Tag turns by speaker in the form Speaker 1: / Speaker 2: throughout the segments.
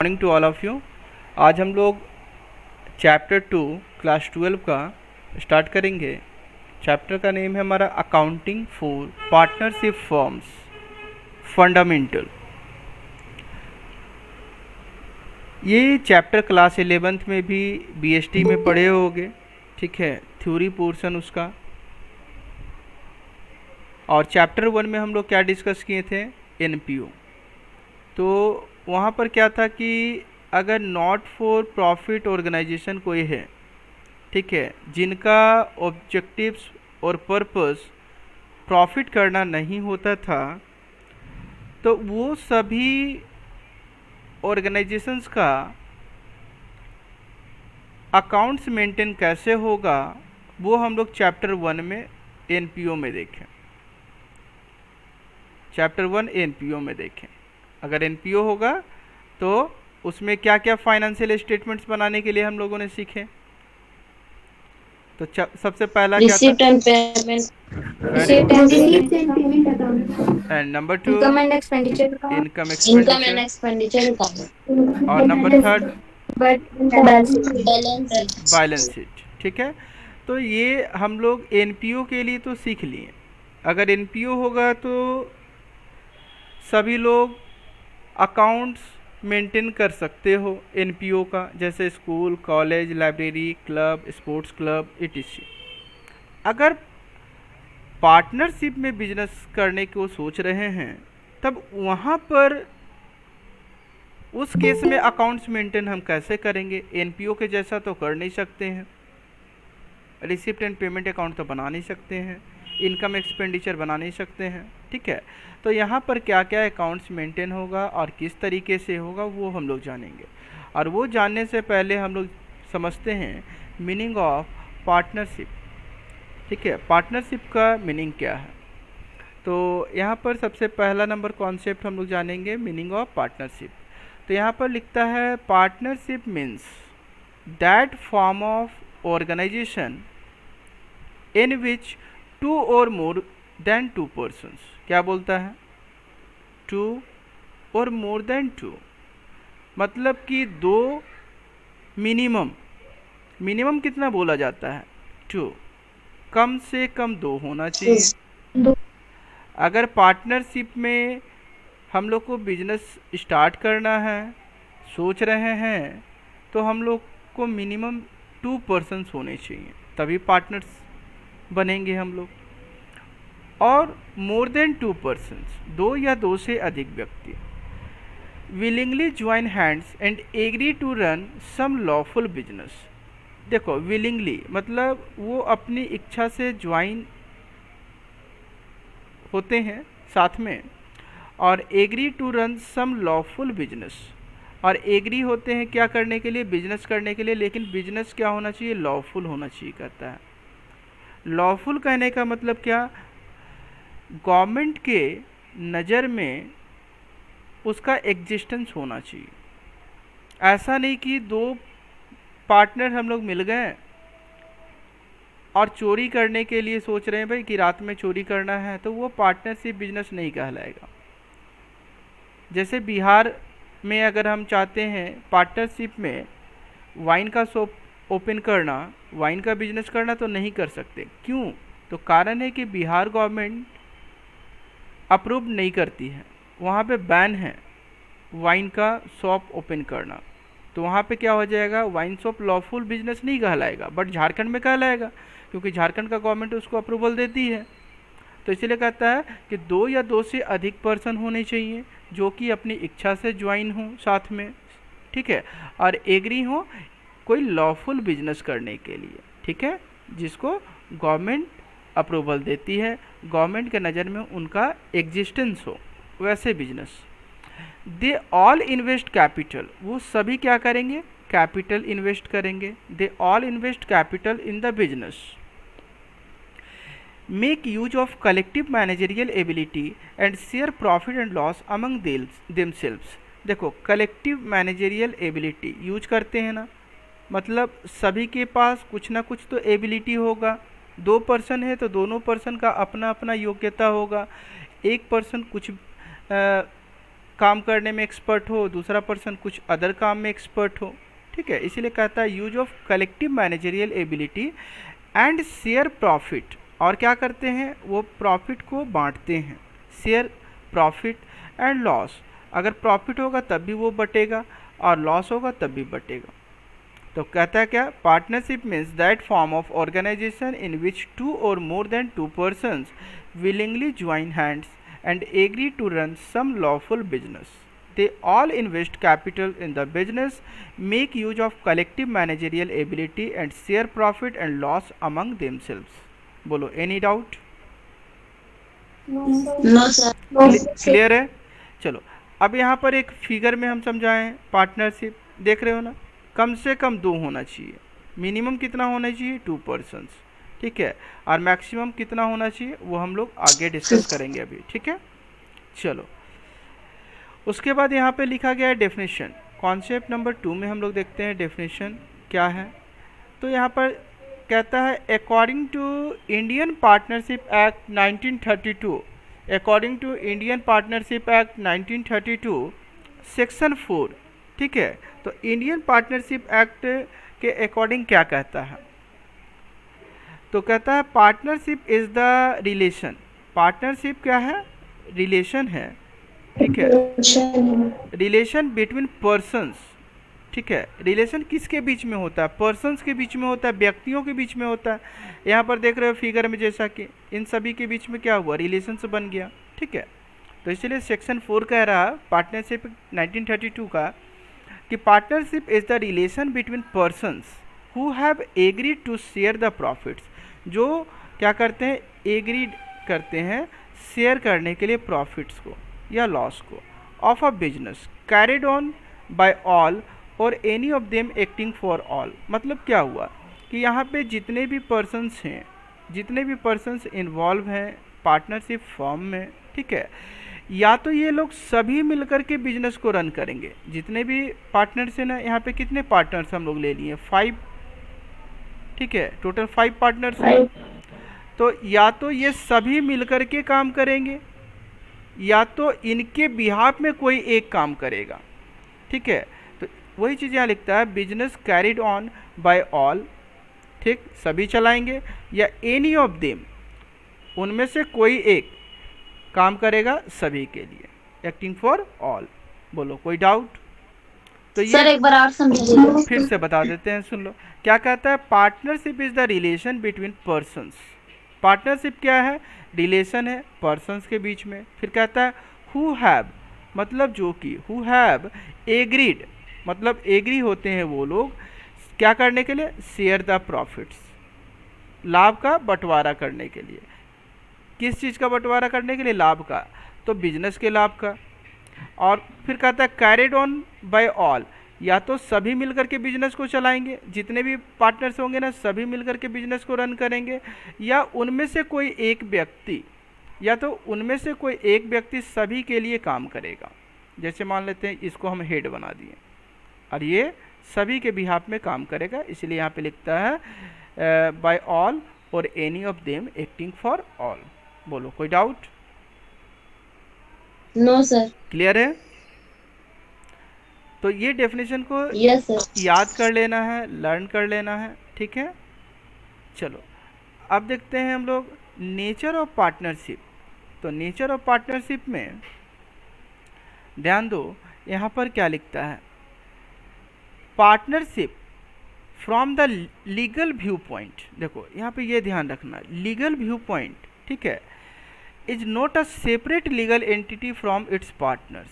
Speaker 1: Morning to all of you. आज हम लोग चैप्टर 2 क्लास 12 का स्टार्ट करेंगे। चैप्टर का नेम है हमारा accounting for partnership firms fundamental. ये चैप्टर क्लास 11th में भी बीएसटी में पढ़े होंगे, ठीक है, थ्योरी पोर्शन उसका। और चैप्टर 1 में हम लोग क्या डिस्कस किए थे, एनपीओ। तो वहाँ पर क्या था कि अगर नॉट फॉर प्रॉफिट ऑर्गेनाइजेशन कोई है, ठीक है, जिनका ऑब्जेक्टिव्स और पर्पस प्रॉफिट करना नहीं होता था, तो वो सभी ऑर्गेनाइजेशंस का अकाउंट्स मेंटेन कैसे होगा, वो हम लोग चैप्टर 1 में एनपीओ में देखें। चैप्टर 1 एनपीओ में देखें। अगर एनपीओ होगा तो उसमें क्या क्या फाइनेंशियल स्टेटमेंट्स बनाने के लिए हम लोगों ने सीखे। तो सबसे पहला क्या था,
Speaker 2: receipt and payment,
Speaker 1: very
Speaker 2: receipt
Speaker 1: good,
Speaker 2: and payment,
Speaker 1: and number 2
Speaker 2: income and expenditure का,
Speaker 1: income
Speaker 2: income and
Speaker 1: expenditure,
Speaker 2: expenditure का,
Speaker 1: और number 3
Speaker 2: but balance sheet.
Speaker 1: Balance sheet, ठीक है। तो ये हम लोग एनपीओ के लिए तो सीख लिए। अगर एनपीओ होगा तो सभी लोग अकाउंट्स मेंटेन कर सकते हो एनपीओ का, जैसे school, college, library, club, sports club, etc। अगर पार्टनरशिप में बिजनेस करने को सोच रहे हैं, तब वहाँ पर उस केस में अकाउंट्स मेंटेन हम कैसे करेंगे। एनपीओ के जैसा तो कर नहीं सकते हैं, रिसिप्ट एंड पेमेंट अकाउंट तो बना नहीं सकते हैं, इनकम एक्सपेंडिचर बना नहीं सकते हैं, ठीक है। तो यहाँ पर क्या क्या अकाउंट्स मेंटेन होगा और किस तरीके से होगा वो हम लोग जानेंगे। और वो जानने से पहले हम लोग समझते हैं मीनिंग ऑफ पार्टनरशिप, ठीक है। पार्टनरशिप का मीनिंग क्या है। तो यहाँ पर सबसे पहला नंबर कॉन्सेप्ट हम लोग जानेंगे, मीनिंग ऑफ पार्टनरशिप। तो यहाँ पर लिखता है partnership means that form of organisation in which two और मोर देन टू पर्सन्स। क्या बोलता है, टू और मोर देन टू, मतलब कि दो, मिनिमम, मिनिमम कितना बोला जाता है, टू, कम से कम दो होना चाहिए। अगर पार्टनरशिप में हम लोग को बिजनेस स्टार्ट करना है, सोच रहे हैं, तो हम लोग को मिनिमम 2 पर्सन्स होने चाहिए, तभी पार्टनर्स बनेंगे हम लोग। और मोर देन 2 पर्सन्स, दो या दो से अधिक व्यक्ति, willingly join hands and agree to run some lawful business. देखो, विलिंगली मतलब वो अपनी इच्छा से ज्वाइन होते हैं साथ में, और agree to run some lawful business, और एग्री होते हैं क्या करने के लिए, बिजनेस करने के लिए, लेकिन बिजनेस क्या होना चाहिए, लॉफुल होना चाहिए, कहता है। लॉफुल कहने का मतलब क्या, गवर्नमेंट के नज़र में उसका एग्जिस्टेंस होना चाहिए। ऐसा नहीं कि दो पार्टनर हम लोग मिल गए और चोरी करने के लिए सोच रहे हैं भाई कि रात में चोरी करना है, तो वो पार्टनरशिप बिजनेस नहीं कहलाएगा। जैसे बिहार में अगर हम चाहते हैं पार्टनरशिप में वाइन का शॉप ओपन करना, वाइन का बिजनेस करना, तो नहीं कर सकते। क्यों, तो कारण है कि बिहार गवर्नमेंट अप्रूव नहीं करती है, वहाँ पे बैन है वाइन का शॉप ओपन करना। तो वहाँ पे क्या हो जाएगा, वाइन शॉप लॉफुल बिजनेस नहीं कहलाएगा, बट झारखंड में कहलाएगा, क्योंकि झारखंड का गवर्नमेंट उसको अप्रूवल देती है। तो इसीलिए कहता है कि दो या दो से अधिक पर्सन होने चाहिए जो कि अपनी इच्छा से ज्वाइन हो साथ में, ठीक है, और एग्री हो कोई लॉफुल बिजनेस करने के लिए, ठीक है, जिसको गवर्नमेंट अप्रूवल देती है, गवर्नमेंट के नज़र में उनका एग्जिस्टेंस हो, वैसे बिजनेस। दे ऑल इन्वेस्ट कैपिटल, वो सभी क्या करेंगे, कैपिटल इन्वेस्ट करेंगे। दे all invest capital in the business, make use of collective managerial ability and share profit and loss among themselves. देखो, कलेक्टिव मैनेजरियल एबिलिटी यूज करते हैं ना, मतलब सभी के पास कुछ ना कुछ तो एबिलिटी होगा। दो पर्सन है तो दोनों पर्सन का अपना अपना योग्यता होगा। एक पर्सन कुछ काम करने में एक्सपर्ट हो, दूसरा पर्सन कुछ अदर काम में एक्सपर्ट हो, ठीक है। इसीलिए कहता है use of collective managerial ability and share profit. और क्या करते हैं, वो प्रॉफिट को बांटते हैं, शेयर प्रॉफिट एंड लॉस। अगर प्रॉफिट होगा तब भी वो बटेगा और लॉस होगा तब भी बटेगा। तो कहता है क्या, partnership means that form of organisation in which 2 or more than 2 persons willingly join hands and agree to run some lawful business. They all invest capital in the business, make use of collective managerial ability and share profit and loss among themselves. बोलो, any doubt?
Speaker 2: No sir.
Speaker 1: Clear है? चलो अब यहाँ पर एक figure में हम समझाएं पार्टनरशिप, देख रहे हो ना, कम से कम 2 होना चाहिए, मिनिमम कितना होना चाहिए 2 पर्सन्स, ठीक है, और मैक्सिमम कितना होना चाहिए वो हम लोग आगे डिस्कस करेंगे अभी, ठीक है। चलो उसके बाद यहाँ पे लिखा गया है डेफिनेशन। कॉन्सेप्ट नंबर 2 में हम लोग देखते हैं डेफिनेशन क्या है। तो यहाँ पर कहता है according to Indian partnership act 1932, according to Indian partnership act 1932 section 4, ठीक है। तो इंडियन पार्टनरशिप एक्ट के अकॉर्डिंग क्या कहता है, तो कहता है partnership is the relation. Partnership क्या है, रिलेशन है, ठीक है, रिलेशन बिटवीन पर्सन्स, ठीक है। रिलेशन किसके बीच में होता है, पर्सन्स के बीच में होता है, व्यक्तियों के बीच में होता है। यहाँ पर देख रहे हो फिगर में जैसा कि इन सभी के बीच में क्या हुआ, रिलेशंस बन गया, ठीक है। तो इसलिए सेक्शन 4 कह रहा है पार्टनरशिप 1932 का कि partnership is the relation between persons who have agreed to share the profits, जो क्या करते हैं, एग्रीड करते हैं शेयर करने के लिए प्रॉफिट्स को या लॉस को, of a business carried on by all और any of them acting for all. मतलब क्या हुआ कि यहाँ पे जितने भी पर्सन्स हैं, जितने भी पर्सन्स इन्वॉल्व हैं पार्टनरशिप फॉर्म में, ठीक है, या तो ये लोग सभी मिलकर के बिजनेस को रन करेंगे। जितने भी पार्टनर्स हैं ना, यहाँ पे कितने पार्टनर्स हम लोग ले लिए, 5, ठीक है, टोटल 5 पार्टनर्स हैं। तो या तो ये सभी मिलकर के काम करेंगे या तो इनके बिहाफ में कोई एक काम करेगा, ठीक है। तो वही चीज़ यहाँ लिखता है business carried on by all, ठीक, सभी चलाएंगे, या एनी ऑफ देम, उनमें से कोई एक काम करेगा सभी के लिए, एक्टिंग फॉर ऑल। बोलो कोई डाउट? तो ये
Speaker 2: सर एक बार और समझिए।
Speaker 1: फिर से बता देते हैं, सुन लो क्या कहता है। Partnership is the relation between persons. Partnership क्या है, रिलेशन है पर्सन्स के बीच में। फिर कहता है हु हैव, मतलब जो कि, हु हैव एग्रीड, मतलब एग्री होते हैं वो लोग क्या करने के लिए, शेयर द प्रॉफिट्स, लाभ का बंटवारा करने के लिए। किस चीज़ का बंटवारा करने के लिए, लाभ का, तो बिजनेस के लाभ का। और फिर कहता है कैरिड ऑन बाय ऑल, या तो सभी मिलकर के बिजनेस को चलाएंगे, जितने भी पार्टनर्स होंगे ना सभी मिलकर के बिजनेस को रन करेंगे, या उनमें से कोई एक व्यक्ति, या तो उनमें से कोई एक व्यक्ति सभी के लिए काम करेगा। जैसे मान लेते हैं इसको हम हेड बना दिए और ये सभी के बिहाफ में काम करेगा, इसलिए यहाँ पे लिखता है बाय ऑल और any of them acting for all. बोलो कोई डाउट?
Speaker 2: No sir.
Speaker 1: क्लियर है? तो ये डेफिनेशन को
Speaker 2: यस सर।
Speaker 1: याद कर लेना है, लर्न कर लेना है, ठीक है। चलो अब देखते हैं हम लोग नेचर ऑफ पार्टनरशिप। तो नेचर ऑफ पार्टनरशिप में ध्यान दो, यहाँ पर क्या लिखता है, partnership from the legal view point. देखो यहाँ पे ये ध्यान रखना, लीगल व्यू पॉइंट, ठीक है, is not a separate legal entity from its partners,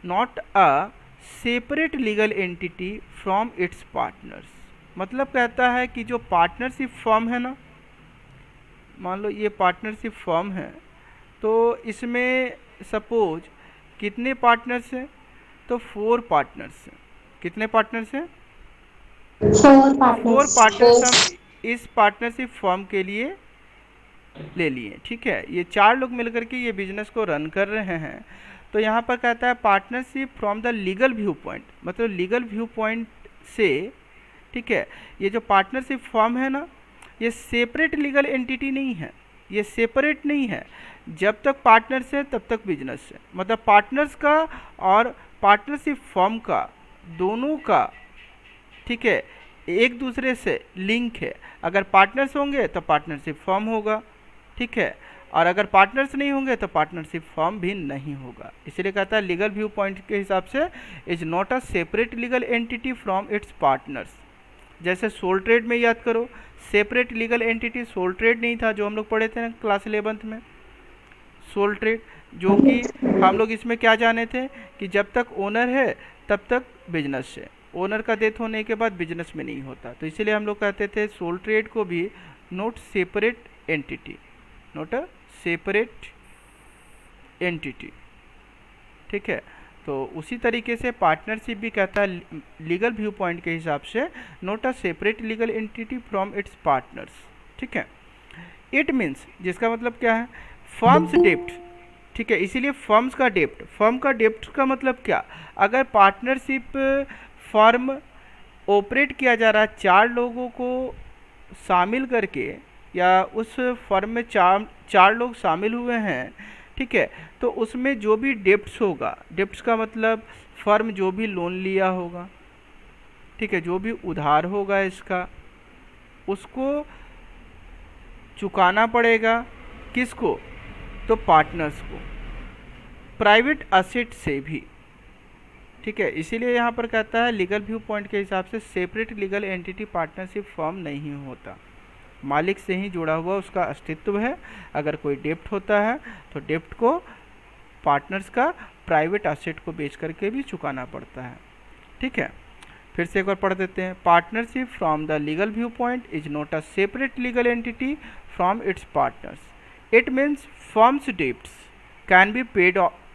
Speaker 1: not a separate legal entity from its partners. मतलब कहता है कि जो पार्टनरशिप फर्म है ना, मान लो ये पार्टनरशिप फर्म है, तो इसमें सपोज कितने पार्टनर्स हैं, तो 4 पार्टनर्स हैं। कितने पार्टनर्स हैं?
Speaker 2: 4
Speaker 1: 4 पार्टनर्स हम इस पार्टनरशिप फर्म के लिए ले लिए, ठीक है। ये 4 लोग मिलकर के ये बिजनेस को रन कर रहे हैं। तो यहाँ पर कहता है partnership from the legal view point, मतलब लीगल व्यू पॉइंट से, ठीक है, ये जो पार्टनरशिप फर्म है ना, ये सेपरेट लीगल एंटिटी नहीं है, ये सेपरेट नहीं है। जब तक पार्टनर्स है तब तक बिजनेस है, मतलब पार्टनर्स का और पार्टनरशिप फर्म का, दोनों का, ठीक है, एक दूसरे से लिंक है। अगर पार्टनर्स होंगे तो पार्टनरशिप फर्म होगा, ठीक है, और अगर पार्टनर्स नहीं होंगे तो पार्टनरशिप फर्म भी नहीं होगा। इसलिए कहता है लीगल व्यू पॉइंट के हिसाब से is not a separate legal entity from its partners. जैसे सोल ट्रेड में याद करो, separate legal entity sole trade नहीं था जो हम लोग पढ़े थे ना क्लास 11th में। सोल ट्रेड जो कि हम लोग इसमें क्या जाने थे कि जब तक ओनर है तब तक बिजनेस है, ओनर का डेथ होने के बाद बिजनेस में नहीं होता। तो इसीलिए हम लोग कहते थे सोल ट्रेड को भी not separate entity, not a separate entity, ठीक है। तो उसी तरीके से पार्टनरशिप भी कहता है लीगल व्यू पॉइंट के हिसाब से not a separate legal entity from its partners, ठीक है। इट मीन्स, जिसका मतलब क्या है, फर्म्स डेप्ट, ठीक है। इसीलिए फर्म्स का डेप्ट, फर्म का डेप्ट का मतलब क्या, अगर पार्टनरशिप फर्म ऑपरेट किया जा रहा है 4 लोगों को शामिल करके, या उस फर्म में चार लोग शामिल हुए हैं, ठीक है, तो उसमें जो भी डेप्ट्स होगा, डेप्ट्स का मतलब फर्म जो भी लोन लिया होगा, ठीक है, जो भी उधार होगा इसका, उसको चुकाना पड़ेगा। किसको, तो पार्टनर्स को, प्राइवेट असेट से भी, ठीक है। इसीलिए यहाँ पर कहता है लीगल व्यू पॉइंट के हिसाब से separate legal entity partnership firm नहीं होता, मालिक से ही जुड़ा हुआ उसका अस्तित्व है। अगर कोई डेप्ट होता है तो डेप्ट को पार्टनर्स का प्राइवेट असेट को बेच करके भी चुकाना पड़ता है, ठीक है। फिर से एक बार पढ़ देते हैं, partnership from the legal view point is not a separate legal entity from its partners. It means firms debts can be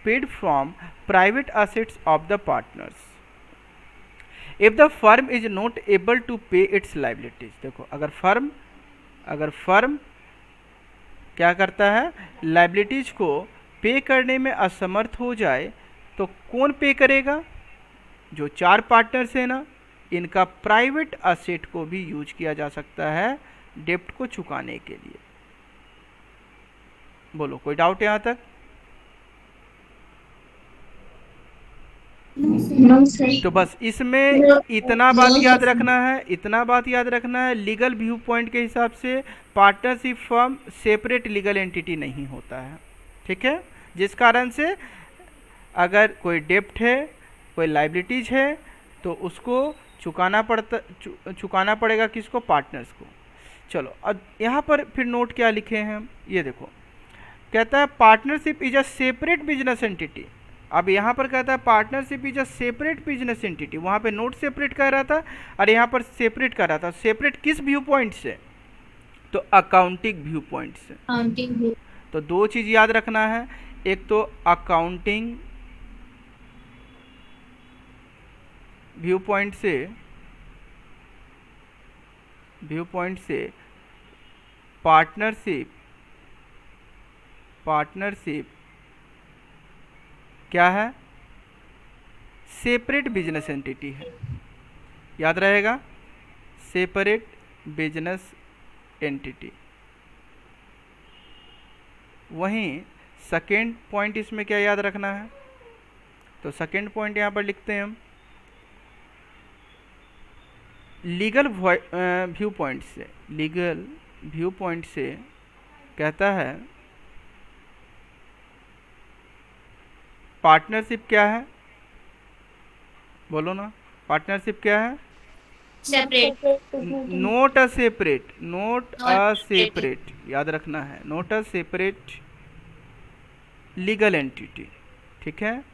Speaker 1: paid from private assets of the partners if the firm is not able to pay its liabilities। देखो, अगर firm क्या करता है, liabilities को पे करने में असमर्थ हो जाए तो कौन पे करेगा, जो 4 पार्टनर्स है ना, इनका प्राइवेट असेट को भी यूज किया जा सकता है डेप्ट को चुकाने के लिए। बोलो, कोई डाउट यहाँ तक? तो बस इसमें इतना बात याद रखना है, इतना बात याद रखना है, लीगल व्यू पॉइंट के हिसाब से partnership firm separate legal entity नहीं होता है, ठीक है। जिस कारण से अगर कोई डेप्ट है, कोई लाइबिलिटीज है, तो उसको चुकाना पड़ेगा किसको, पार्टनर्स को। चलो, अब यहाँ पर फिर नोट क्या लिखे हैं हम, ये देखो, कहता है partnership is a separate business entity. अब यहाँ पर कहता है partnership is a separate business entity, वहाँ पे नोट सेपरेट कह रहा था और यहाँ पर सेपरेट कर रहा था। सेपरेट किस व्यू पॉइंट से, तो अकाउंटिंग व्यू पॉइंट से। तो 2 चीज़ याद रखना है, एक तो अकाउंटिंग व्यू पॉइंट से पार्टनरशिप क्या है, सेपरेट बिजनेस एंटिटी है, याद रहेगा, सेपरेट बिजनेस एंटिटी। वहीं सेकेंड पॉइंट इसमें क्या याद रखना है, तो सेकेंड पॉइंट यहाँ पर लिखते हैं हम, लीगल व्यू पॉइंट से कहता है पार्टनरशिप क्या है, बोलो ना, पार्टनरशिप क्या है, नोट अ सेपरेट, याद रखना है, नोट अ सेपरेट लीगल एंटिटी, ठीक है।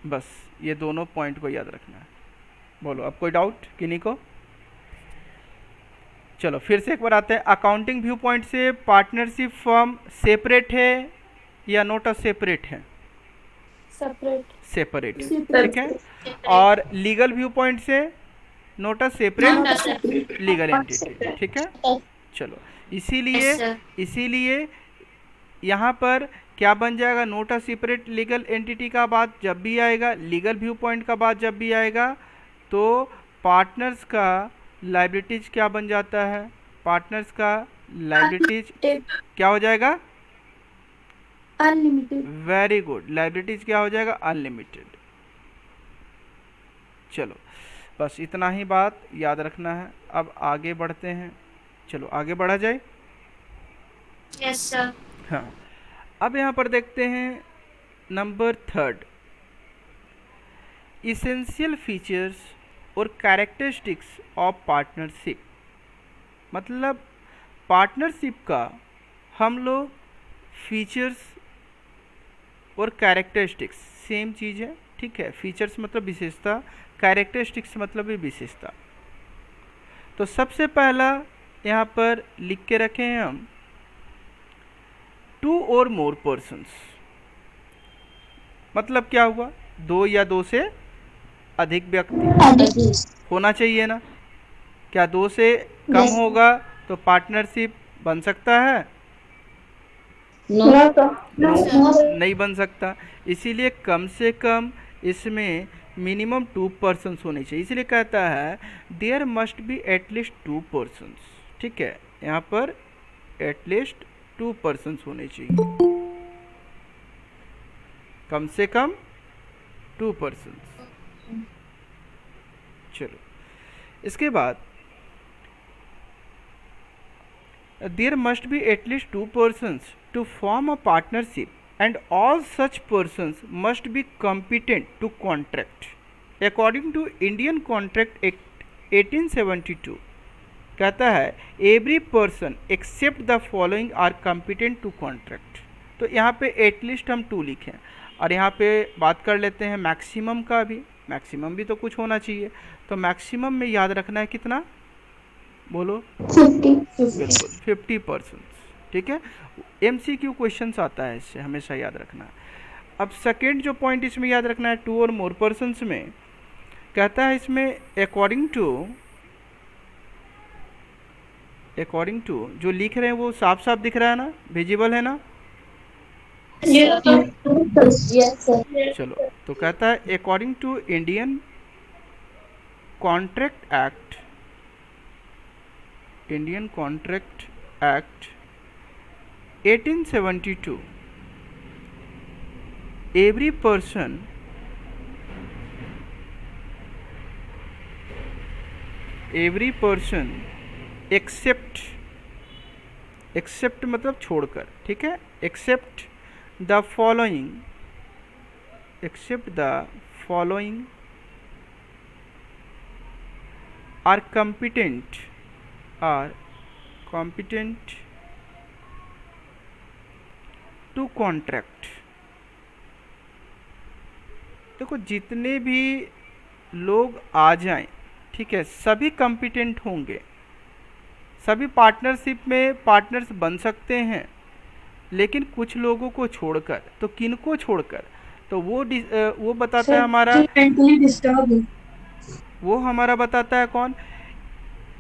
Speaker 1: बस ये दोनों पॉइंट को याद रखना है। बोलो, अब कोई डाउट किन्हीं को? चलो फिर से एक बार आते हैं, अकाउंटिंग व्यू पॉइंट से पार्टनरशिप फर्म सेपरेट है या नोट अ सेपरेट है, सेपरेट, ठीक है। और लीगल व्यू पॉइंट से नोट अ सेपरेट लीगल एंटिटी, ठीक है। चलो, इसीलिए यहाँ पर क्या बन जाएगा, नोट अ सेपरेट लीगल एंटिटी का बात जब भी आएगा, लीगल व्यू पॉइंट का बात जब भी आएगा, तो पार्टनर्स का लाइबिलिटीज क्या बन जाता है, पार्टनर्स का लाइबिलिटीज क्या हो जाएगा?
Speaker 2: अनलिमिटेड।
Speaker 1: वेरी गुड, लाइबिलिटीज क्या हो जाएगा? अनलिमिटेड। चलो बस इतना ही बात याद रखना है। अब आगे बढ़ते हैं, चलो आगे बढ़ा जाए।
Speaker 2: Yes sir.
Speaker 1: हाँ, अब यहाँ पर देखते हैं नंबर 3, इसेंशियल फीचर्स और कैरेक्टरिस्टिक्स ऑफ पार्टनरशिप। मतलब पार्टनरशिप का हम लोग फीचर्स और कैरेक्टरिस्टिक्स सेम चीज़ है, ठीक है। फीचर्स मतलब विशेषता, कैरेक्टरिस्टिक्स मतलब भी विशेषता। तो सबसे पहला यहाँ पर लिख के रखे हैं हम, 2 और मोर पर्सन्स। मतलब क्या हुआ? 2 या 2 से अधिक व्यक्ति होना चाहिए ना। क्या 2 से कम होगा तो पार्टनरशिप बन सकता है?
Speaker 2: नो
Speaker 1: नहीं बन सकता। इसीलिए कम से कम इसमें मिनिमम 2 पर्सन्स होने चाहिए। इसीलिए कहता है there must be at least 2 persons, ठीक है। यहाँ पर एटलीस्ट 2 पर्सन्स होने चाहिए, कम से कम 2 पर्सन्स। चलो इसके बाद there must be at least 2 persons to form a partnership and all such persons must be competent to contract according to Indian Contract Act 1872। कहता है every person except the following are competent to contract. तो यहाँ पे at least हम 2 लिखें, और यहाँ पे बात कर लेते हैं मैक्सिमम का भी। मैक्सिमम भी तो कुछ होना चाहिए, तो मैक्सिमम में याद रखना है कितना? बोलो।
Speaker 2: 50।
Speaker 1: बिल्कुल 50%, ठीक है। MCQ क्वेश्चंस आता है इससे, हमेशा याद रखना है। अब सेकेंड जो पॉइंट इसमें याद रखना है, 2 और मोर पर्सन्स में कहता है इसमें अकॉर्डिंग टू जो लिख रहे हैं वो साफ साफ दिख रहा है ना, विजिबल है ना?
Speaker 2: Yes sir.
Speaker 1: चलो तो कहता है according to Indian Contract Act 1872 every person except मतलब छोड़कर, ठीक है। Except the following are competent to contract. देखो जितने भी लोग आ जाएं, ठीक है, सभी कॉम्पिटेंट होंगे, सभी पार्टनरशिप में पार्टनर्स बन सकते हैं, लेकिन कुछ लोगों को छोड़कर। तो किन को छोड़कर? तो वो बताता है हमारा,
Speaker 2: मेंटली डिस्टर्ब।
Speaker 1: वो हमारा बताता है कौन?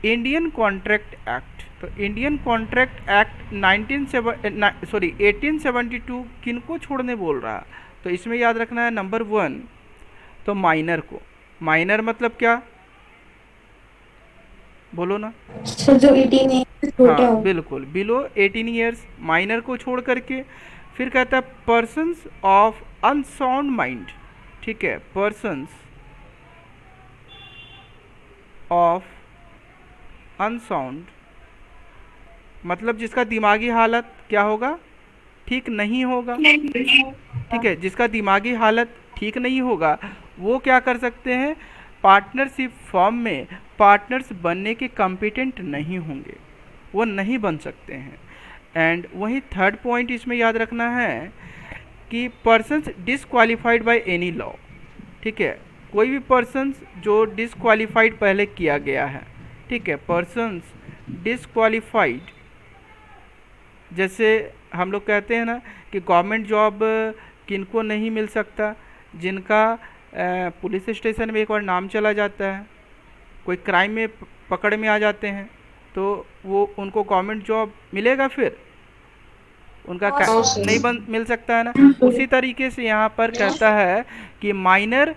Speaker 1: Indian Contract act. तो इंडियन कॉन्ट्रैक्ट एक्ट 1872 किन को छोड़ने बोल रहा है? तो इसमें याद रखना है नंबर 1 तो माइनर को। माइनर मतलब क्या? बोलो ना।
Speaker 2: जो 18 छोटा
Speaker 1: हाँ
Speaker 2: हो।
Speaker 1: बिल्कुल, बिलो 18 ईयर्स माइनर को छोड़ करके। फिर कहता है पर्सन्स ऑफ अनसाउंड माइंड, ठीक है, पर्सन्स ऑफ अनसाउंड मतलब जिसका दिमागी हालत क्या होगा? ठीक नहीं होगा, ठीक है। जिसका दिमागी हालत ठीक नहीं होगा वो क्या कर सकते हैं? पार्टनरशिप फॉर्म में पार्टनर्स बनने के कॉम्पिटेंट नहीं होंगे, वो नहीं बन सकते हैं। एंड वही थर्ड पॉइंट इसमें याद रखना है कि persons disqualified by any law, ठीक है। कोई भी पर्सन्स जो डिसक्वालीफाइड पहले किया गया है, ठीक है, पर्सन्स डिसक्वालीफाइड, जैसे हम लोग कहते हैं ना कि गवर्नमेंट जॉब किनको नहीं मिल सकता? जिनका पुलिस स्टेशन में एक बार नाम चला जाता है, कोई क्राइम में पकड़ में आ जाते हैं, तो वो उनको गवर्नमेंट जॉब मिलेगा? फिर उनका नहीं मिल सकता है ना। उसी तरीके से यहाँ पर कहता है कि माइनर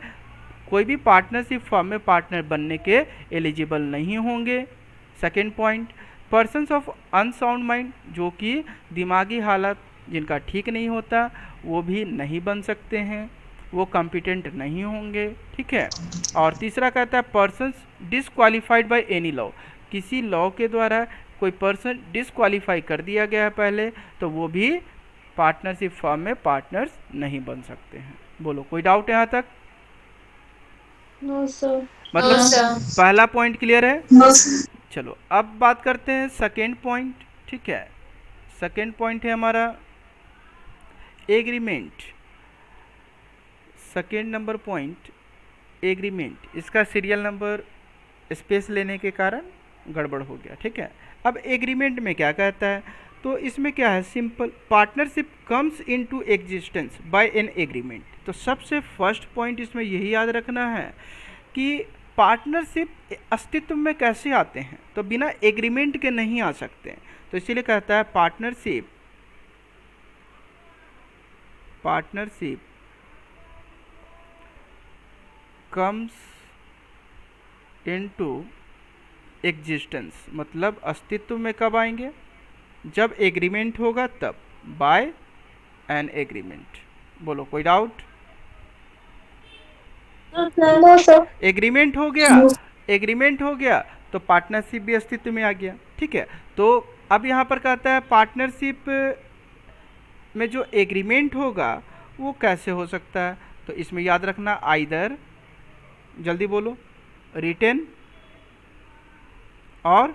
Speaker 1: कोई भी पार्टनरशिप फॉर्म में पार्टनर बनने के एलिजिबल नहीं होंगे। Second point. Persons of unsound mind, जो कि दिमागी हालत जिनका ठीक नहीं होता, वो भी नहीं बन सकते हैं, वो कॉम्पिटेंट नहीं होंगे, ठीक है। और तीसरा कहता है persons disqualified by any law, किसी लॉ के द्वारा कोई पर्सन डिसक्वालीफाई कर दिया गया है पहले, तो वो भी पार्टनरशिप फर्म में पार्टनर्स नहीं बन सकते हैं। बोलो, कोई डाउट यहाँ तक?
Speaker 2: No sir.
Speaker 1: मतलब पहला पॉइंट क्लियर है?
Speaker 2: नो।
Speaker 1: चलो अब बात करते हैं सेकेंड पॉइंट, ठीक है। सेकेंड पॉइंट है हमारा agreement. Second number point agreement, इसका सीरियल नंबर स्पेस लेने के कारण गड़बड़ हो गया, ठीक है। अब एग्रीमेंट में क्या कहता है, तो इसमें क्या है, simple, partnership comes into existence by an agreement. तो सबसे फर्स्ट पॉइंट इसमें यही याद रखना है कि पार्टनरशिप अस्तित्व में कैसे आते हैं, तो बिना एग्रीमेंट के नहीं आ सकते हैं। तो इसीलिए कहता है पार्टनरशिप कम्स इनटू एग्जिस्टेंस, मतलब अस्तित्व में कब आएंगे, जब एग्रीमेंट होगा तब, बाय एन एग्रीमेंट। बोलो, कोई डाउट?
Speaker 2: No sir.
Speaker 1: एग्रीमेंट हो गया, एग्रीमेंट हो गया तो पार्टनरशिप भी अस्तित्व में आ गया, ठीक है। तो अब यहाँ पर कहता है पार्टनरशिप में जो एग्रीमेंट होगा वो कैसे हो सकता है, तो इसमें याद रखना आइदर, जल्दी बोलो, रिटेन और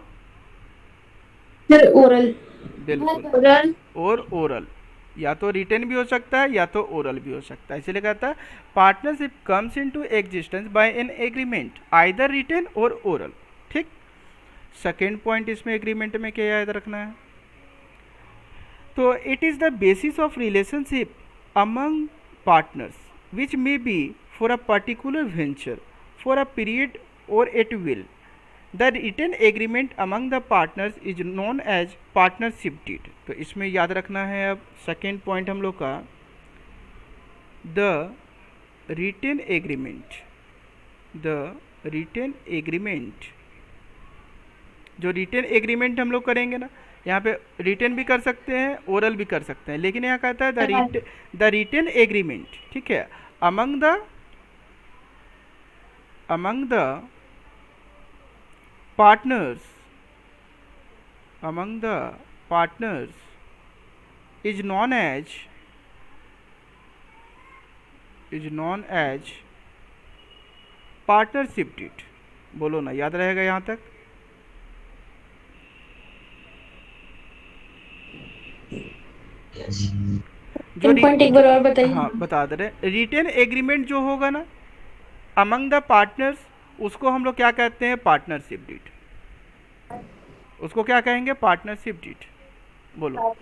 Speaker 2: फिर ओरल।
Speaker 1: बिल्कुल,
Speaker 2: ओरल।
Speaker 1: और ओरल, या तो रिटेन भी हो सकता है या तो ओरल भी हो सकता है। इसलिए कहता है partnership comes into existence by an agreement either written or oral, ठीक। सेकेंड पॉइंट इसमें एग्रीमेंट में क्या याद रखना है, तो it is the basis of relationship among partners which may be for a particular venture for a period or at will. The written agreement among the partners is known as partnership deed. तो इसमें याद रखना है अब second point हम लोग का, the written agreement, जो रिटन एग्रीमेंट हम लोग करेंगे ना, यहाँ पे रिटन भी कर सकते हैं, ओरल भी कर सकते हैं, लेकिन यहाँ कहता है द रिटन एग्रीमेंट, ठीक है, among the partners is known as partnership deed। बोलो ना, याद रहेगा यहाँ तक? जो
Speaker 2: पॉइंट एक बार और बताइए।
Speaker 1: हाँ बता दे रहे, रिटेन एग्रीमेंट जो होगा ना अमंग द पार्टनर्स, उसको हम लोग क्या कहते हैं, पार्टनरशिप डीड। उसको क्या कहेंगे, पार्टनरशिप डीड। बोलो,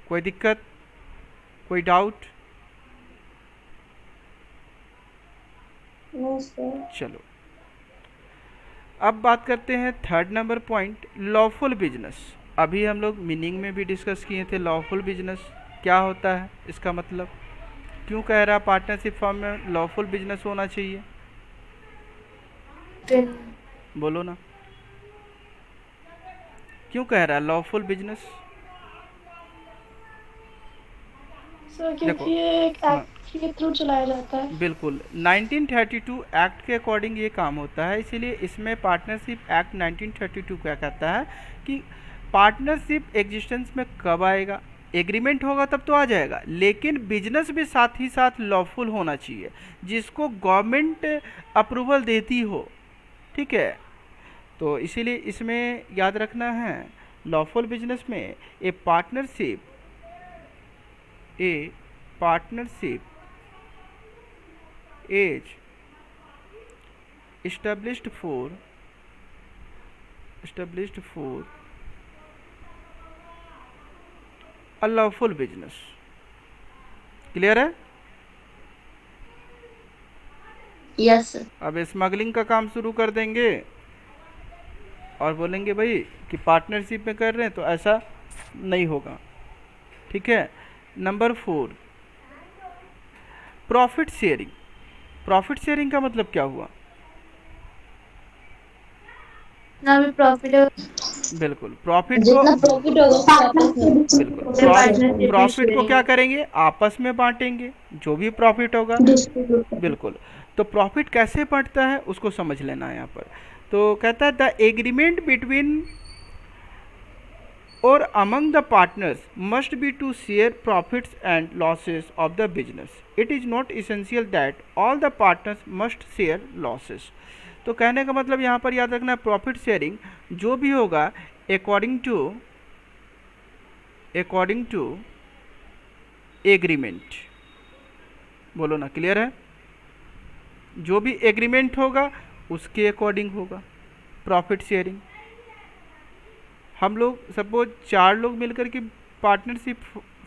Speaker 1: कोई दिक्कत, कोई डाउट?
Speaker 2: No sir.
Speaker 1: चलो अब बात करते हैं third number point, lawful business. अभी हम लोग मीनिंग में भी डिस्कस किए थे, लॉफुल बिजनेस क्या होता है, इसका मतलब क्यों कह रहा पार्टनरशिप फॉर्म में लॉफुल बिजनेस होना चाहिए, बोलो ना, क्यों कह रहा है लॉफुल बिजनेस?
Speaker 2: सर क्योंकि ये एक एक्ट के थ्रू चलाया जाता है।
Speaker 1: बिल्कुल, 1932 एक्ट के अकॉर्डिंग ये काम होता है, इसीलिए इसमें पार्टनरशिप एक्ट 1932 क्या कहता है कि पार्टनरशिप एग्जिस्टेंस में कब आएगा, एग्रीमेंट होगा तब तो आ जाएगा, लेकिन बिजनेस भी साथ ही साथ लॉफुल होना चाहिए, जिसको गवर्नमेंट अप्रूवल देती हो, ठीक है। तो इसीलिए इसमें याद रखना है लॉफुल बिजनेस में a partnership is established for a lawful business। Clear है?
Speaker 2: Yes sir.
Speaker 1: अब स्मगलिंग का काम शुरू कर देंगे और बोलेंगे भाई कि पार्टनरशिप में कर रहे हैं, तो ऐसा नहीं होगा, ठीक है। Number 4, profit sharing. Profit sharing का मतलब क्या हुआ?
Speaker 2: ना भी प्रॉफिट
Speaker 1: बिल्कुल प्रॉफिट को,
Speaker 3: जितना प्रॉफिट होगा उसको आपस
Speaker 1: बिल्कुल
Speaker 3: में पार्टनरशिप
Speaker 1: प्रॉफिट को क्या
Speaker 3: डिस्ट्रीब्यूट
Speaker 1: करेंगे, आपस में बांटेंगे, जो भी प्रॉफिट होगा।
Speaker 3: करेंगे।
Speaker 1: बिल्कुल। तो प्रॉफिट कैसे बढ़ता है उसको समझ लेना है यहाँ पर। तो कहता है the agreement between or among the partners must be to share profits and losses of the business. It is not essential that all the partners must share losses. तो कहने का मतलब यहाँ पर याद रखना, प्रॉफिट शेयरिंग जो भी होगा अकॉर्डिंग टू एग्रीमेंट। बोलो ना, क्लियर है? जो भी एग्रीमेंट होगा उसके अकॉर्डिंग होगा प्रॉफिट शेयरिंग। हम लोग सपोज 4 लोग मिलकर के पार्टनरशिप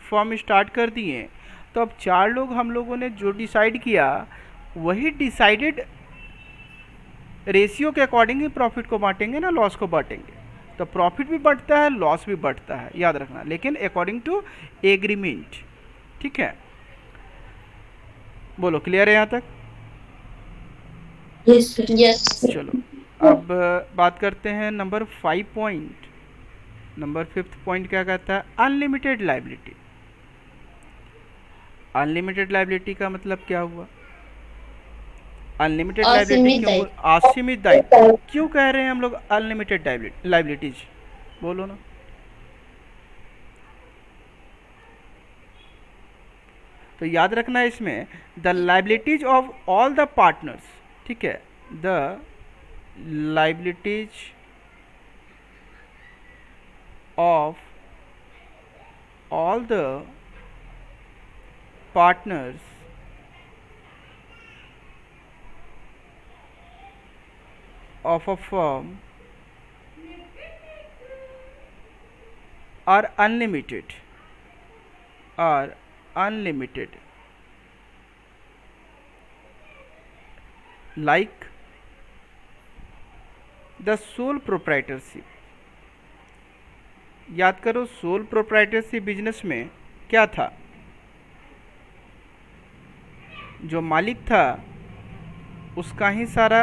Speaker 1: फॉर्म स्टार्ट कर दिए, तो अब 4 लोग हम लोगों ने जो डिसाइड किया वही डिसाइडेड रेशियो के अकॉर्डिंग ही प्रॉफिट को बांटेंगे ना, लॉस को बांटेंगे। तो प्रॉफिट भी बढ़ता है, लॉस भी बढ़ता है, याद रखना, लेकिन अकॉर्डिंग टू एग्रीमेंट। ठीक है, बोलो क्लियर है यहाँ तक?
Speaker 3: यस।
Speaker 1: चलो अब बात करते हैं number 5 point. Number 5th point क्या कहता है? Unlimited liability. अनलिमिटेड लाइबिलिटी का मतलब क्या हुआ? अनलिमिटेड लाइबिलिटी
Speaker 3: असीमित
Speaker 1: क्यों
Speaker 3: दायित्व।
Speaker 1: असीमित दायित्व क्यों कह रहे हैं हम लोग अनलिमिटेड लाइबिलिटीज? बोलो ना। तो याद रखना है इसमें the liabilities of all the partners. ठीक है, the liabilities of all the partners of a firm are unlimited, are unlimited, like the sole proprietorship। याद करो, सोल प्रोप्राइटरशिप बिजनेस में क्या था? जो मालिक था उसका ही सारा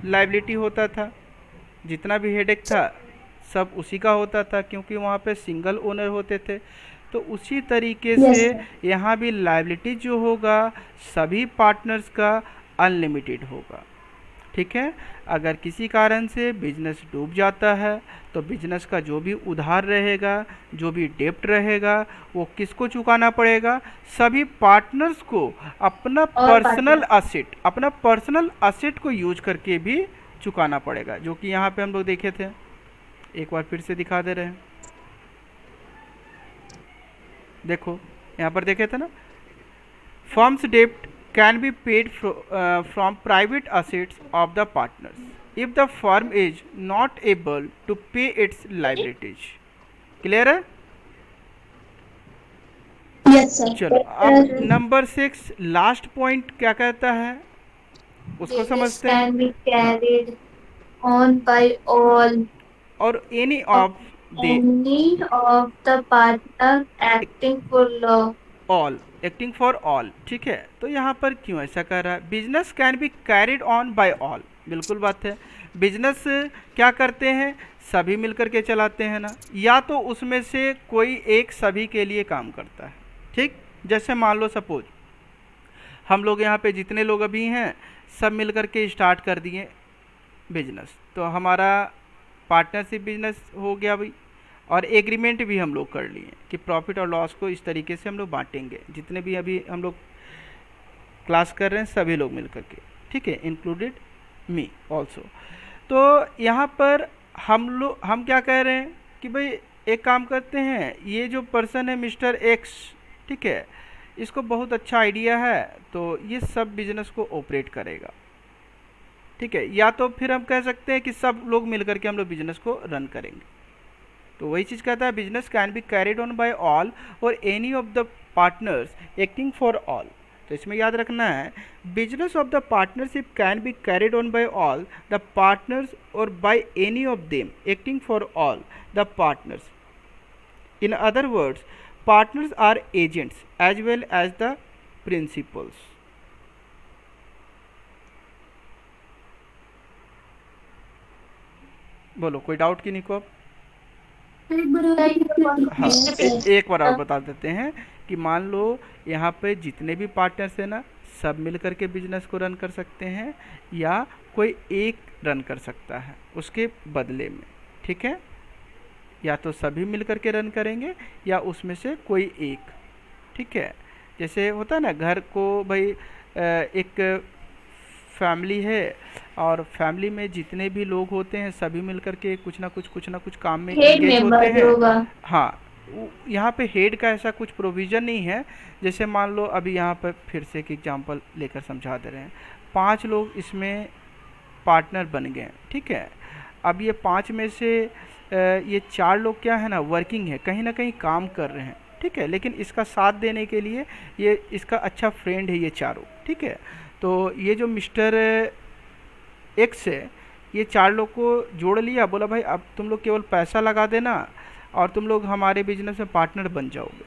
Speaker 1: लाइबिलिटी होता था, जितना भी हेडेक था सब उसी का होता था, क्योंकि वहाँ पे सिंगल ओनर होते थे। तो उसी तरीके से यहाँ भी लाइबिलिटी जो होगा सभी पार्टनर्स का अनलिमिटेड होगा। ठीक है, अगर किसी कारण से बिजनेस डूब जाता है तो बिजनेस का जो भी उधार रहेगा, जो भी डेप्ट रहेगा, वो किसको चुकाना पड़ेगा? सभी पार्टनर्स को अपना पर्सनल असेट को यूज करके भी चुकाना पड़ेगा, जो कि यहाँ पे हम लोग देखे थे। एक बार फिर से दिखा दे रहे हैं, देखो यहाँ पर देखे थे ना, फर्म्स डेप्ट can be paid from private assets of the partners if the firm is not able to pay its liabilities। Clear है?
Speaker 3: Yes sir.
Speaker 1: चलो अब नंबर 6 लास्ट पॉइंट क्या कहता है उसको समझते हैं।
Speaker 3: Can be carried on by all
Speaker 1: और any of the
Speaker 3: any of the partner acting for law।
Speaker 1: All, acting for all. ठीक है, तो यहाँ पर क्यों ऐसा कर रहा है? Business can be carried on by all, बिल्कुल बात है। बिजनेस क्या करते हैं? सभी मिलकर के चलाते हैं ना, या तो उसमें से कोई एक सभी के लिए काम करता है। ठीक, जैसे मान लो सपोज हम लोग यहाँ पे जितने लोग अभी हैं सब मिलकर के स्टार्ट कर दिए बिजनेस, तो हमारा पार्टनरशिप बिजनेस हो गया भाई, और एग्रीमेंट भी हम लोग कर लिए कि प्रॉफिट और लॉस को इस तरीके से हम लोग बांटेंगे, जितने भी अभी हम लोग क्लास कर रहे हैं सभी लोग मिलकर के। ठीक है, इंक्लूडेड मी ऑल्सो। तो यहाँ पर हम क्या कह रहे हैं कि भाई एक काम करते हैं, ये जो पर्सन है मिस्टर एक्स, ठीक है, इसको बहुत अच्छा आइडिया है, तो ये सब बिजनेस को ऑपरेट करेगा। ठीक है, या तो फिर हम कह सकते हैं कि सब लोग मिलकर के हम लोग बिजनेस को रन करेंगे। तो वही चीज़ कहता है business can be carried on by all और any of the partners acting for all. तो इसमें याद रखना है business of the partnership can be carried on by all the partners और by any of them acting for all the partners. In other words partners are agents as well as the principals. बोलो कोई doubt कि नहीं को?
Speaker 2: एक बार और
Speaker 1: हाँ,
Speaker 2: repeat कीजिए
Speaker 1: एक बार और बता देते हैं कि मान लो यहाँ पे जितने भी पार्टनर्स हैं ना, सब मिल कर के बिजनेस को रन कर सकते हैं, या कोई एक रन कर सकता है उसके बदले में। ठीक है, या तो सभी मिल कर के रन करेंगे या उसमें से कोई एक। ठीक है, जैसे होता है ना घर को भाई, एक फैमिली है और फैमिली में जितने भी लोग होते हैं सभी मिल कर के कुछ ना कुछ काम में
Speaker 3: हेड
Speaker 1: एंगेज होते
Speaker 3: मेंबर जो
Speaker 1: हैं।
Speaker 3: होगा।
Speaker 1: हाँ, यहाँ पे हेड का ऐसा कुछ प्रोविज़न नहीं है। जैसे मान लो अभी यहाँ पर फिर से एक एग्जांपल लेकर समझा दे रहे हैं। 5 लोग इसमें पार्टनर बन गए, ठीक है। अब ये 5 में से ये 4 लोग क्या है ना, वर्किंग है, कहीं ना कहीं काम कर रहे हैं, ठीक है। लेकिन इसका साथ देने के लिए ये इसका अच्छा फ्रेंड है ये चारों, ठीक है। तो ये जो मिस्टर एक्स है, ये 4 लोग को जोड़ लिया, बोला भाई अब तुम लोग केवल पैसा लगा देना और तुम लोग हमारे बिजनेस में पार्टनर बन जाओगे,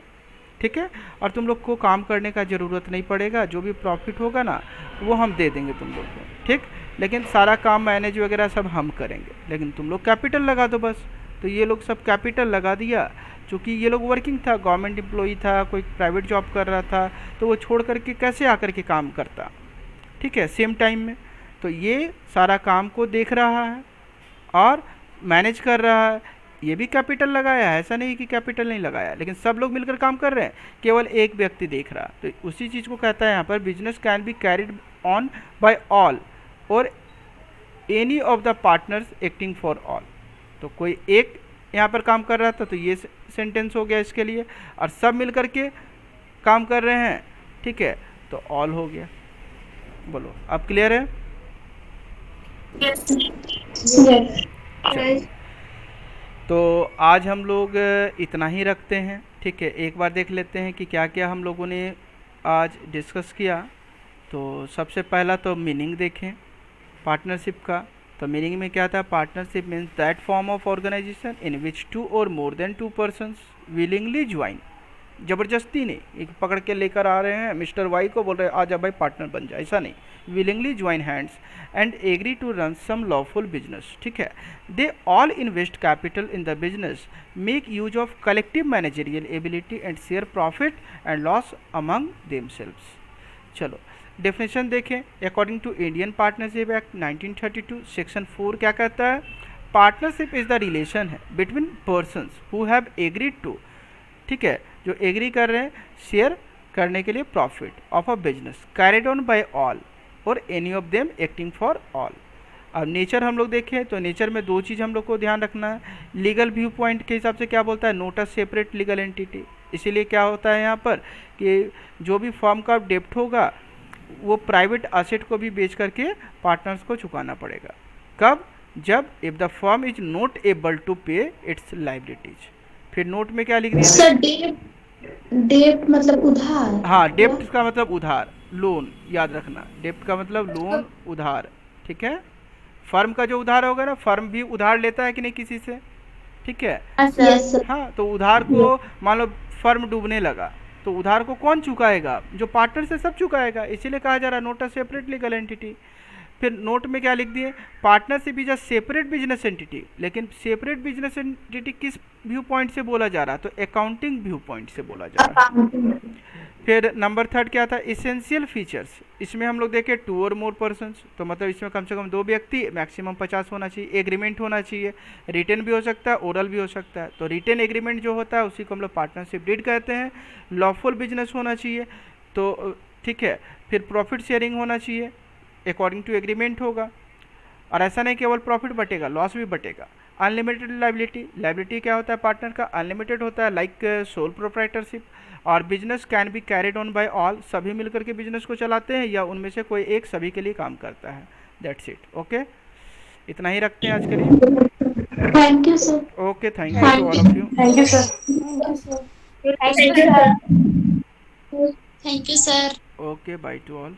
Speaker 1: ठीक है। और तुम लोग को काम करने का ज़रूरत नहीं पड़ेगा, जो भी प्रॉफिट होगा ना वो हम दे देंगे तुम लोग को, ठीक। लेकिन सारा काम मैनेज वगैरह सब हम करेंगे, लेकिन तुम लोग कैपिटल लगा दो बस। तो ये लोग सब कैपिटल लगा दिया। चूँकि ये लोग वर्किंग था, गवर्नमेंट एम्प्लॉई था, कोई प्राइवेट जॉब कर रहा था, तो वो छोड़ करके कैसे आकर के काम करता, ठीक है, सेम टाइम में। तो ये सारा काम को देख रहा है और मैनेज कर रहा है। ये भी कैपिटल लगाया है, ऐसा नहीं कि कैपिटल नहीं लगाया, लेकिन सब लोग मिलकर काम कर रहे हैं, केवल एक व्यक्ति देख रहा। तो उसी चीज़ को कहता है यहाँ पर, business can be carried on by all और any of the partners acting for all. तो कोई एक यहाँ पर काम कर रहा था, तो ये सेंटेंस हो गया इसके लिए, और सब मिल कर के काम कर रहे हैं, ठीक है, तो ऑल हो गया। बोलो, अब क्लियर है?
Speaker 2: यस।
Speaker 1: चलिए, तो आज हम लोग इतना ही रखते हैं, ठीक है। एक बार देख लेते हैं कि क्या क्या हम लोगों ने आज डिस्कस किया। तो सबसे पहला तो मीनिंग देखें पार्टनरशिप का। तो मीनिंग में क्या था? Partnership means that form of organisation in which 2 और more than 2 persons willingly join. ज़बरदस्ती नहीं, एक पकड़ के लेकर आ रहे हैं, मिस्टर वाई को बोल रहे हैं आ जा भाई पार्टनर बन जा, ऐसा नहीं। Willingly join hands and agree to run some lawful business, ठीक है। They all invest capital in the business, make use of collective managerial ability and share profit and loss among themselves. चलो definition देखें। According to Indian partnership act 1932 section 4 क्या कहता है? Partnership is the relation है between persons who have agreed to, ठीक है, जो agree कर रहे हैं शेयर करने के लिए profit of a business carried on by all और any of them acting for all. अब नेचर हम लोग देखें तो नेचर में 2 चीज़ हम लोग को ध्यान रखना है। लीगल व्यू पॉइंट के हिसाब से क्या बोलता है? नोट अ सेपरेट लीगल एंटिटी। इसीलिए क्या होता है यहाँ पर कि जो भी फर्म का डेप्ट होगा वो प्राइवेट एसेट को भी बेच करके पार्टनर्स को चुकाना पड़ेगा। कब? जब if the firm is not able to pay its liabilities. फिर नोट में क्या लिख दिया?
Speaker 2: सर डेट मतलब उधार।
Speaker 1: हाँ, डेप्ट का मतलब उधार, लोन, याद रखना। डेप्ट का मतलब लोन, उधार, ठीक है। फर्म का जो उधार होगा ना, फर्म भी उधार लेता है कि नहीं किसी से, ठीक है।
Speaker 2: Yes sir.
Speaker 1: हाँ, तो उधार को मान लो फर्म डूबने लगा तो उधार को कौन चुकाएगा? जो पार्टनर से सब चुकाएगा। इसीलिए कहा जा रहा है नोट अ सेपरेट लीगल एंटिटी। फिर नोट में क्या लिख दिए? Partnership is a separate business entity. लेकिन सेपरेट बिजनेस एंटिटी किस व्यू पॉइंट से बोला जा रहा? तो अकाउंटिंग व्यू पॉइंट से बोला जा रहा है। फिर नंबर 3 क्या था? Essential features. इसमें हम लोग देखें 2 और मोर पर्सन्स, तो मतलब इसमें कम से कम 2 व्यक्ति, मैक्सिमम 50 होना चाहिए। एग्रीमेंट होना चाहिए, रिटन भी हो सकता है, ओरल भी हो सकता है। तो रिटन एग्रीमेंट जो होता है उसी को हम लोग पार्टनरशिप डीड कहते हैं। लॉफुल बिजनेस होना चाहिए, तो ठीक है। फिर प्रॉफिट शेयरिंग होना चाहिए, अकॉर्डिंग टू एग्रीमेंट होगा। और ऐसा नहीं केवल प्रॉफिट बटेगा, लॉस भी बटेगा। Unlimited liability. लाइबिलिटी क्या होता है पार्टनर का? अनलिमिटेड होता है, लाइक सोल प्रोप्राइटरशिप। और business can be carried on by all. सभी मिलकर के बिजनेस को चलाते हैं या उनमें से कोई एक सभी के लिए काम करता है। That's it. ओके, इतना ही रखते हैं आज के लिए।
Speaker 2: Thank you sir.
Speaker 1: Okay, thank you to all of you.
Speaker 2: Thank you sir. Thank you sir.
Speaker 3: Thank you sir.
Speaker 2: Thank you sir.
Speaker 1: Okay, bye to all.